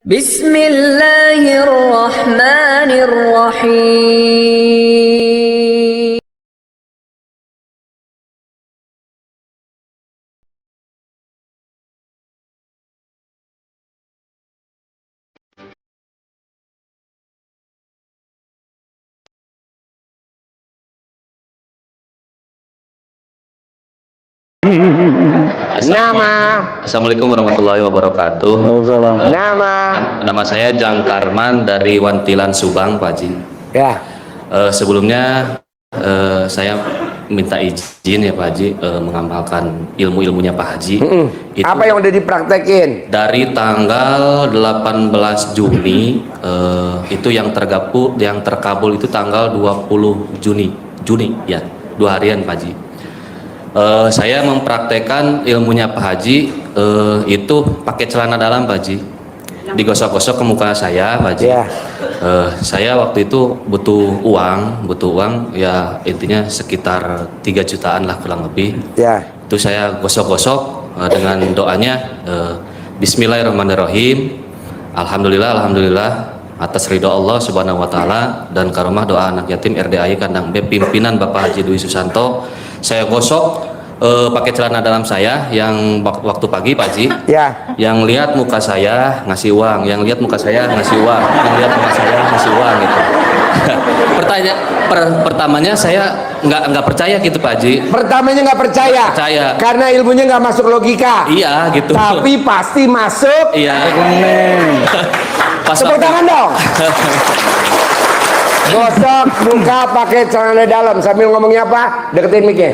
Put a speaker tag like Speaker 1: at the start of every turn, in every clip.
Speaker 1: Bismillahirrahmanirrahim.
Speaker 2: Nama.
Speaker 3: Assalamualaikum warahmatullahi wabarakatuh.
Speaker 2: Nama.
Speaker 3: Nama saya Jang Karman dari Wantilan Subang, Pak Haji.
Speaker 2: Ya.
Speaker 3: Sebelumnya saya minta izin ya Pak Haji mengamalkan ilmu-ilmunya Pak Haji. Itu
Speaker 2: Apa yang udah dipraktekin?
Speaker 3: dari tanggal 18 Juni itu yang terkabul itu tanggal 20 Juni ya, 2 harian Pak Haji. Saya mempraktekkan ilmunya Pak Haji itu pakai celana dalam Pak Haji, digosok-gosok ke muka saya Pak Haji.
Speaker 2: Ya.
Speaker 3: Saya waktu itu butuh uang ya, intinya sekitar 3 jutaan lah kurang lebih.
Speaker 2: Ya.
Speaker 3: Itu saya gosok-gosok dengan doanya Bismillahirrahmanirrahim, Alhamdulillah atas ridho Allah Subhanahu wa taala dan karomah doa anak yatim RDAY Kandang B pimpinan Bapak Haji Dwi Susanto. Saya gosok pakai celana dalam saya yang waktu pagi Pak Haji.
Speaker 2: Ya.
Speaker 3: Yang lihat muka saya ngasih uang, yang lihat muka saya ngasih uang, yang lihat muka saya ngasih uang gitu. Pertamanya saya nggak percaya gitu Pak Haji.
Speaker 2: Pertamanya nggak percaya.
Speaker 3: Percaya.
Speaker 2: Karena ilmunya nggak masuk logika.
Speaker 3: Iya gitu.
Speaker 2: Tapi pasti masuk.
Speaker 3: Iya. Pas
Speaker 2: Tepuk
Speaker 3: waktu
Speaker 2: tangan dong. Gosok muka pakai celana dalam sambil ngomongnya apa? Deketin mic-nya.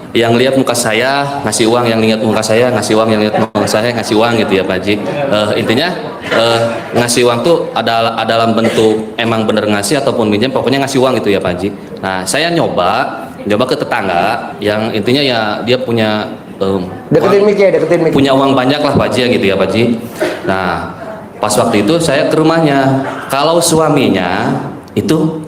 Speaker 3: yang lihat muka saya ngasih uang, yang lihat muka saya ngasih uang, yang lihat muka saya ngasih uang gitu ya Pak Haji. Intinya ngasih uang tuh ada dalam bentuk emang bener ngasih ataupun minjem, pokoknya ngasih uang gitu ya Pak Haji. Nah saya nyoba ke tetangga yang intinya ya dia punya
Speaker 2: Deketin mic-nya, deketin mic.
Speaker 3: punya uang banyak lah Pak Haji gitu ya Pak Haji. Nah pas waktu itu saya ke rumahnya, kalau suaminya itu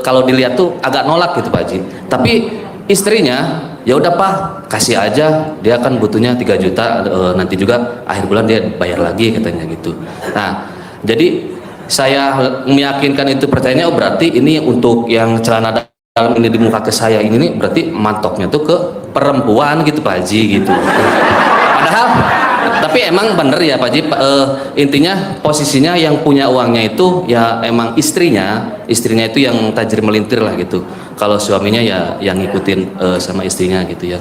Speaker 3: kalau dilihat tuh agak nolak gitu Pak Haji, tapi istrinya ya udah Pak kasih aja, dia kan butuhnya 3 juta nanti juga akhir bulan dia bayar lagi katanya gitu. Nah jadi saya meyakinkan itu, percayanya oh berarti ini untuk yang celana dalam ini di muka ke saya ini nih berarti mantoknya tuh ke perempuan gitu Pak Haji gitu. Padahal tapi emang bener ya Pak Haji, intinya posisinya yang punya uangnya itu ya emang istrinya itu yang tajir melintir lah gitu. Kalau suaminya ya yang ngikutin sama istrinya gitu ya.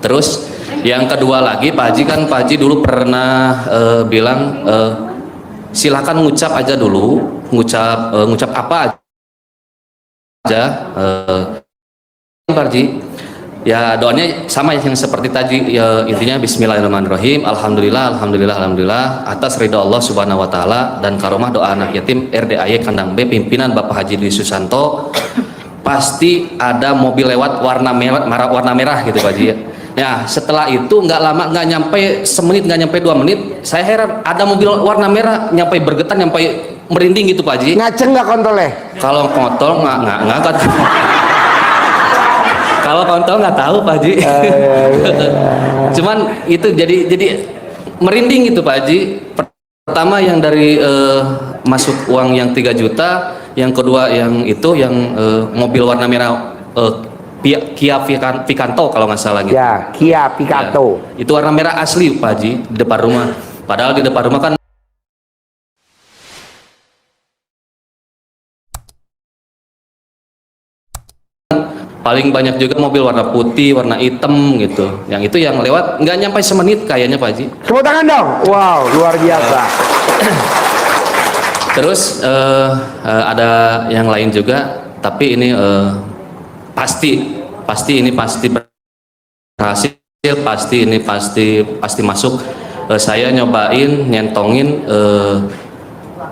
Speaker 3: Terus yang kedua lagi Pak Haji, kan Pak Haji dulu pernah bilang silakan ngucap aja dulu, ngucap apa aja Pak Haji. Ya doanya sama yang seperti tadi ya, intinya Bismillahirrahmanirrahim, Alhamdulillah atas ridho Allah Subhanahu wa taala dan karomah doa anak yatim RDAY Kandang B pimpinan Bapak Haji Dwi Susanto. Pasti ada mobil lewat warna merah gitu Pak Haji ya. Ya setelah itu nggak lama, nggak nyampe semenit, nggak nyampe 2 menit, saya heran ada mobil warna merah nyampe bergetar, nyampe merinding gitu Pak Haji.
Speaker 2: Ngaceng nggak kontolnya?
Speaker 3: Kalau kontol nggak kalau kontol nggak tahu Pak Haji. Cuman itu jadi merinding gitu Pak Haji. Pertama yang dari masuk uang yang 3 juta, yang kedua yang itu yang mobil warna merah Kia Picanto kalau nggak salah gitu.
Speaker 2: Ya, Kia Picanto.
Speaker 3: Ya, itu warna merah asli Pak Haji di depan rumah. Padahal di depan rumah kan paling banyak juga mobil warna putih, warna hitam gitu. Yang itu yang lewat nggak nyampe semenit kayaknya Pak Haji.
Speaker 2: Tepuk tangan dong. Wow, luar biasa.
Speaker 3: Terus ada yang lain juga, tapi ini pasti ini pasti berhasil, pasti masuk. Saya nyobain nyentongin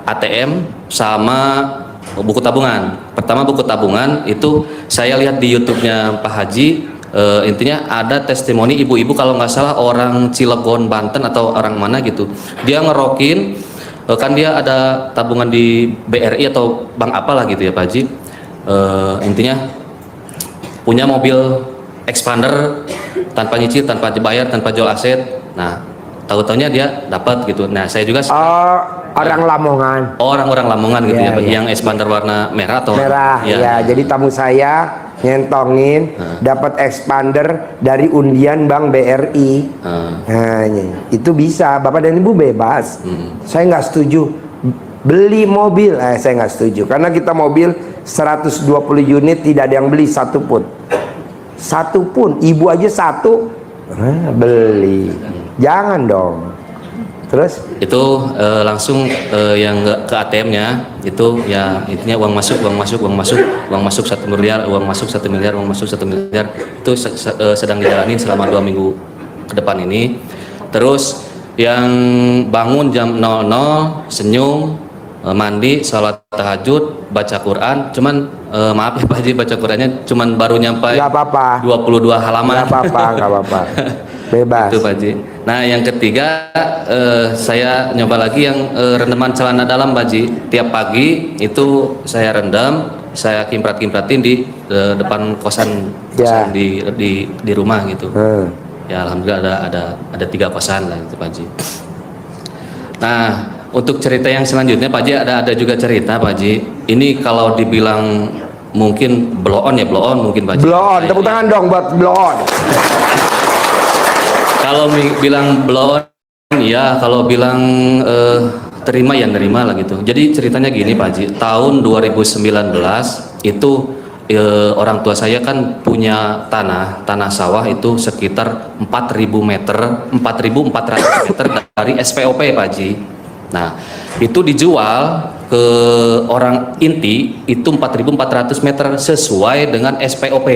Speaker 3: ATM sama buku tabungan. Pertama buku tabungan itu saya lihat di YouTube-nya Pak Haji, intinya ada testimoni ibu-ibu kalau nggak salah orang Cilegon Banten atau orang mana gitu, dia ngerokin kan dia ada tabungan di BRI atau bank apalah gitu ya Pak Haji. Intinya punya mobil Expander tanpa nyicil, tanpa dibayar, tanpa jual aset. Nah tahu-taunya dia dapat gitu. Nah saya juga
Speaker 2: Oh, orang Lamongan.
Speaker 3: orang-orang Lamongan gitu
Speaker 2: Iya,
Speaker 3: ya,
Speaker 2: iya.
Speaker 3: yang expander warna merah atau
Speaker 2: Merah, ya. Jadi tamu saya nyentongin dapat expander dari undian Bank BRI. Nah, itu bisa, Bapak dan Ibu bebas. Saya nggak setuju beli mobil, saya nggak setuju karena kita mobil 120 unit tidak ada yang beli satu pun, ibu aja satu beli, jangan dong. Terus
Speaker 3: itu langsung yang ke ATM-nya itu ya intinya uang masuk 1 miliar, uang masuk 1 miliar, uang masuk 1 miliar itu sedang dijalani selama 2 minggu ke depan ini. Terus yang bangun jam 00 senyum, mandi, sholat tahajud, baca Quran, cuman maaf ya Pak Haji, baca Qurannya cuman baru nyampe
Speaker 2: nggak apa-apa,
Speaker 3: 22 halaman.
Speaker 2: nggak apa-apa, bebas.
Speaker 3: Itu Pak Haji. Nah yang ketiga saya nyoba lagi yang rendaman celana dalam Pak Haji. Tiap pagi itu saya rendam, saya kimprat-kimpratin di depan kosan
Speaker 2: Ya.
Speaker 3: di rumah gitu. Ya alhamdulillah ada 3 kosan lah itu Pak Haji. Nah untuk cerita yang selanjutnya Pak Haji ada juga cerita Pak Haji. Ini kalau dibilang mungkin blow on mungkin Pak Haji.
Speaker 2: Blow on, tepuk tangan dong buat blow on.
Speaker 3: Kalau bilang blow on, ya kalau bilang terima ya nerima lah gitu. Jadi ceritanya gini Pak Haji, tahun 2019 itu orang tua saya kan punya tanah sawah itu sekitar 4.000 meter, 4.400 meter dari SPOP Pak Haji. Nah itu dijual ke orang inti itu 4.400 meter sesuai dengan SPOP.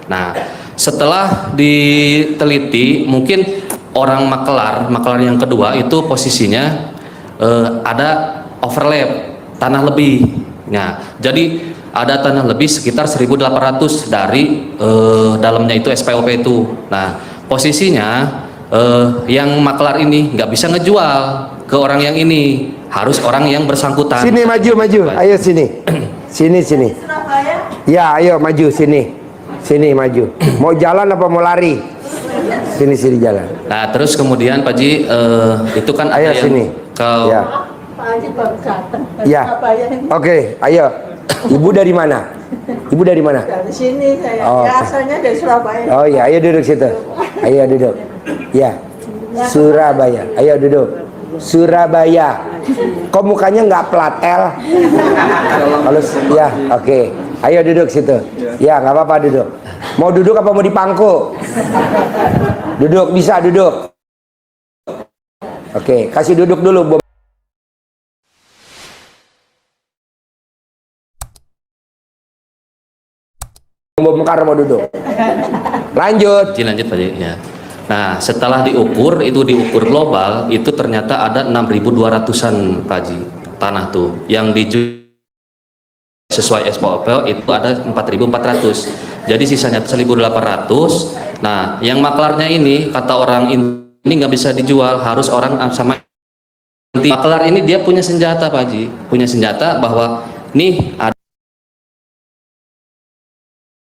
Speaker 3: Nah setelah diteliti mungkin orang makelar yang kedua itu posisinya ada overlap tanah lebih. Nah jadi ada tanah lebih sekitar 1.800 dari dalamnya itu SPOP itu. Nah posisinya yang makelar ini nggak bisa ngejual ke orang yang ini, harus orang yang bersangkutan.
Speaker 2: Sini maju, ayo sini, sini. Ya ayo maju sini. Sini maju. Mau jalan apa mau lari? Sini jalan.
Speaker 3: Nah terus kemudian Pak Haji itu kan
Speaker 2: Ayo
Speaker 3: ada yang
Speaker 2: sini.
Speaker 3: kau
Speaker 2: Ya.
Speaker 1: Pak Haji baru datang.
Speaker 2: Ya. Oke, ayo. Ibu dari mana? Ibu dari mana?
Speaker 1: Dari sini saya.
Speaker 2: Oh.
Speaker 1: Biasanya dari Surabaya.
Speaker 2: Oh iya, ayo duduk situ. Ayo duduk. Ya. Surabaya. Ayo duduk. Surabaya. Kok mukanya nggak plat L? Kalau ya, oke. Ayo duduk situ. Ya, nggak apa-apa duduk. Mau duduk apa mau dipangku? Duduk, bisa duduk. Oke, kasih duduk dulu. Bom Mekar mau duduk. Lanjut.
Speaker 3: lanjut Pak Haji ya. Nah setelah diukur global itu ternyata ada 6.200an Pak Haji tanah tuh yang dijual sesuai SPOP itu ada 4.400. Jadi sisanya 1.800. Nah yang maklarnya ini kata orang ini nggak bisa dijual, harus orang sama. Maklar ini dia punya senjata Pak Haji, punya senjata bahwa nih ada.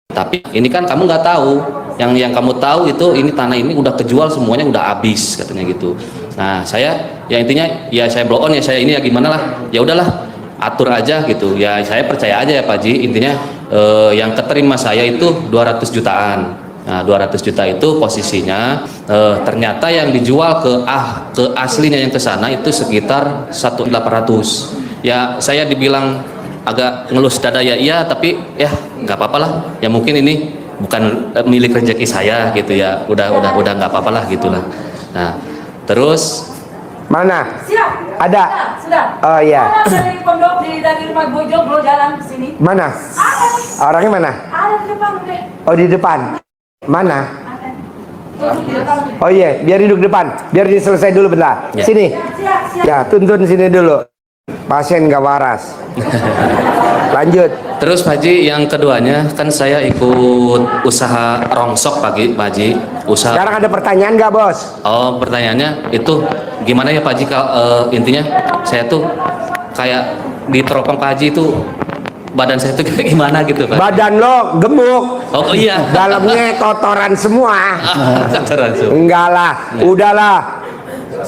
Speaker 3: Tapi ini kan kamu nggak tahu, yang kamu tahu itu ini tanah ini udah kejual semuanya, udah habis katanya gitu. Nah saya ya intinya ya saya blow on ya, saya ini ya gimana lah, ya udahlah atur aja gitu ya, saya percaya aja ya Pak Haji. Intinya yang keterima saya itu 200 jutaan. Nah 200 juta itu posisinya ternyata yang dijual ke aslinya yang ke sana itu sekitar 1.800. Ya saya dibilang agak ngelus dada ya iya, tapi ya nggak apa-apa lah, ya mungkin ini bukan milik rezeki saya gitu ya, udah nggak apa-apa lah gitulah. Nah terus
Speaker 2: mana?
Speaker 4: Siap.
Speaker 2: Ada.
Speaker 4: Sudah.
Speaker 2: Oh iya.
Speaker 4: Dari pondok dari rumah Bojong lo jalan ke sini.
Speaker 2: Mana? Orangnya mana?
Speaker 4: Ada di depan, Dek.
Speaker 2: Oh di depan. Mana?
Speaker 4: Ada. Tuh, di depan.
Speaker 2: Oh iya, biar duduk depan. Biar diselesai dulu bentar.
Speaker 3: Ya.
Speaker 2: Sini.
Speaker 4: Siap.
Speaker 2: Ya, tuntun sini dulu. Pasien gak waras. Lanjut.
Speaker 3: Terus Pak Haji yang keduanya kan saya ikut usaha rongsok Pak Haji, usaha.
Speaker 2: Sekarang ada pertanyaan gak bos?
Speaker 3: Oh pertanyaannya itu gimana ya Pak Haji, intinya saya tuh kayak di teropong Pak Haji itu badan saya tuh kayak gimana gitu Pak.
Speaker 2: Badan lo gemuk.
Speaker 3: Oh iya.
Speaker 2: Dalamnya kotoran semua.
Speaker 3: Kotoran semua.
Speaker 2: Enggak lah, udahlah.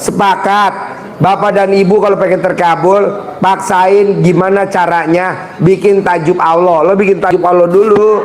Speaker 2: sepakat. Bapak dan ibu kalau pengen terkabul, paksain gimana caranya bikin tajub Allah. Lo bikin tajub Allah dulu.